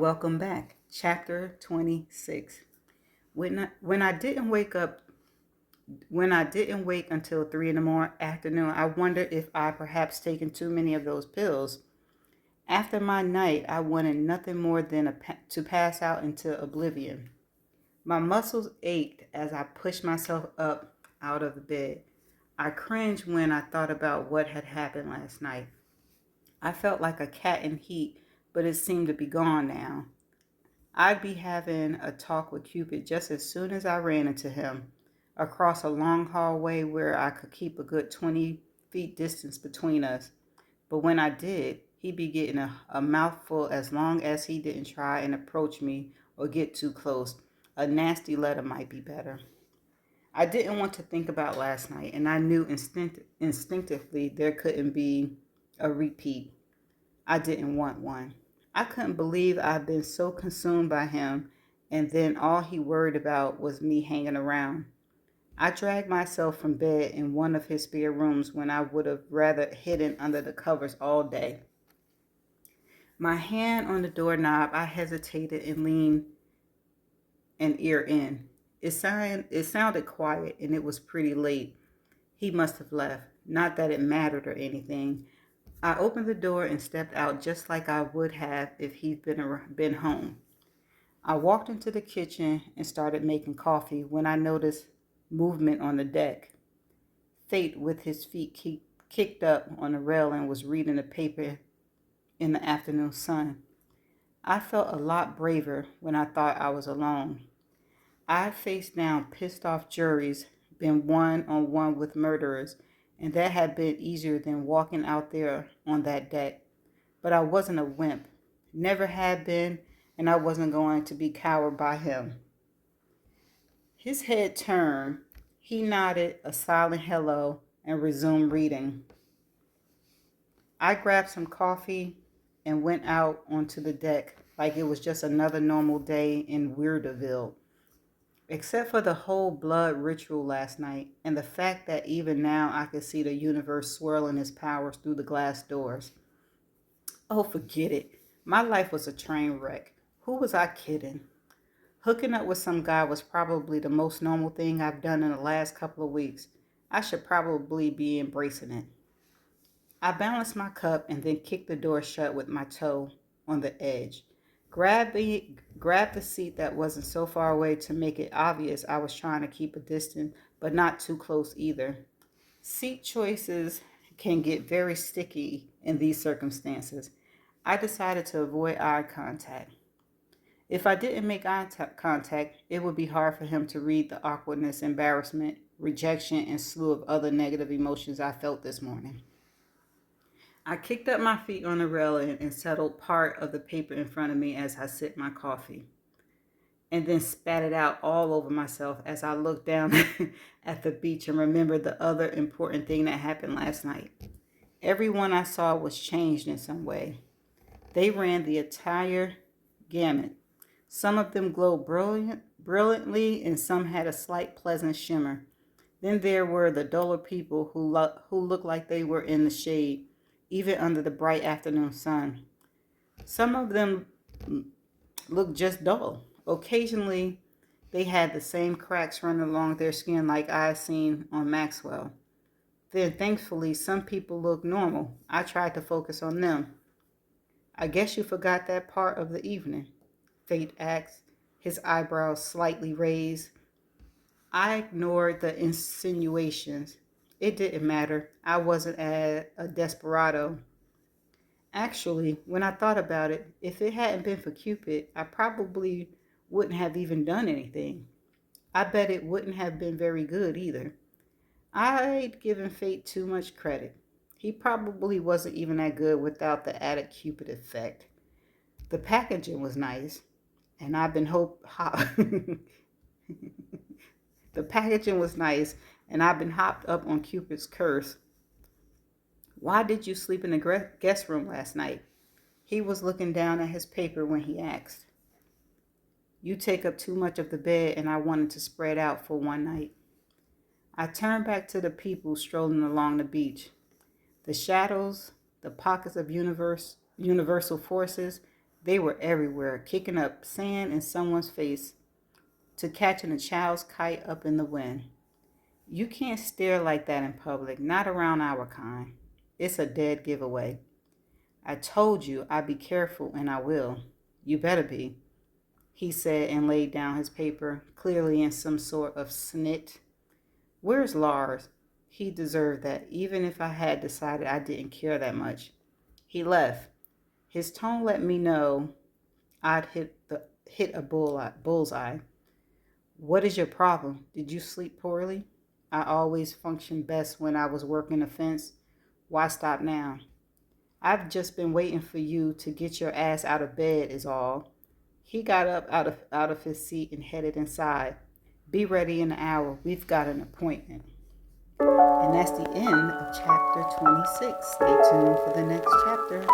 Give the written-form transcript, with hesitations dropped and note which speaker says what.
Speaker 1: welcome back. Chapter 26. When I didn't wake up when I didn't wake until 3 in the afternoon, I wondered if I perhaps taken too many of those pills. After my night, I wanted nothing more than to pass out into oblivion. My muscles ached as I pushed myself up out of the bed. I cringed when I thought about what had happened last night. I felt like a cat in heat, but it seemed to be gone now. I'd be having a talk with Cupid just as soon as I ran into him, across a long hallway where I could keep a good 20 feet distance between us. But when I did, he'd be getting a mouthful as long as he didn't try and approach me or get too close. A nasty letter might be better. I didn't want to think about last night, and I knew instinctively there couldn't be a repeat. I didn't want one. I couldn't believe I'd been so consumed by him, and then all he worried about was me hanging around. I dragged myself from bed in one of his spare rooms when I would have rather hidden under the covers all day. My hand on the doorknob, I hesitated and leaned an ear in. It sounded quiet, and it was pretty late. He must have left. Not that it mattered or anything. I opened the door and stepped out just like I would have if he'd been home. I walked into the kitchen and started making coffee when I noticed movement on the deck. Fate, with his feet kicked up on the railing, was reading the paper in the afternoon sun. I felt a lot braver when I thought I was alone. I'd faced down pissed off juries, been one on one with murderers, and that had been easier than walking out there on that deck. But I wasn't a wimp, never had been, and I wasn't going to be cowered by him. His head turned. He nodded a silent hello and resumed reading. I grabbed some coffee and went out onto the deck like it was just another normal day in Weirderville. Except for the whole blood ritual last night and the fact that even now I could see the universe swirling its powers through the glass doors. Oh, forget it. My life was a train wreck. Who was I kidding? Hooking up with some guy was probably the most normal thing I've done in the last couple of weeks. I should probably be embracing it. I balanced my cup and then kicked the door shut with my toe on the edge. Grabbed the seat that wasn't so far away to make it obvious I was trying to keep a distance, but not too close either. Seat choices can get very sticky in these circumstances. I decided to avoid eye contact. If I didn't make contact, it would be hard for him to read the awkwardness, embarrassment, rejection, and slew of other negative emotions I felt this morning. I kicked up my feet on the railing and settled part of the paper in front of me as I sipped my coffee, and then spat it out all over myself as I looked down at the beach and remembered the other important thing that happened last night. Everyone I saw was changed in some way. They ran the entire gamut. Some of them glowed brilliantly, and some had a slight pleasant shimmer. Then there were the duller people who looked like they were in the shade, even under the bright afternoon sun. Some of them looked just dull. Occasionally, they had the same cracks running along their skin like I had seen on Maxwell. Then, thankfully, some people looked normal. I tried to focus on them. I guess you forgot that part of the evening, Fate asked, his eyebrows slightly raised. I ignored the insinuations. It didn't matter. I wasn't a desperado. Actually, when I thought about it, if it hadn't been for Cupid, I probably wouldn't have even done anything. I bet it wouldn't have been very good either. I'd given Fate too much credit. He probably wasn't even that good without the added Cupid effect. The packaging was nice, and I've been the packaging was nice, and I've been hopped up on Cupid's curse. Why did you sleep in the guest room last night? He was looking down at his paper when he asked. You take up too much of the bed, and I wanted to spread out for one night. I turned back to the people strolling along the beach. The shadows, the pockets of universal forces, They were everywhere, kicking up sand in someone's face to catching a child's kite up in the wind. You can't stare like that in public, not around our kind. It's a dead giveaway. I told you I'd be careful, and I will. You better be, he said and laid down his paper, clearly in some sort of snit. Where's Lars? He deserved that, even if I had decided I didn't care that much. He left. His tone let me know I'd hit a bullseye. What is your problem? Did you sleep poorly? I always functioned best when I was working the fence. Why stop now? I've just been waiting for you to get your ass out of bed is all. He got up out of his seat and headed inside. Be ready in an hour. We've got an appointment. And that's the end of chapter 26. Stay tuned for the next chapter.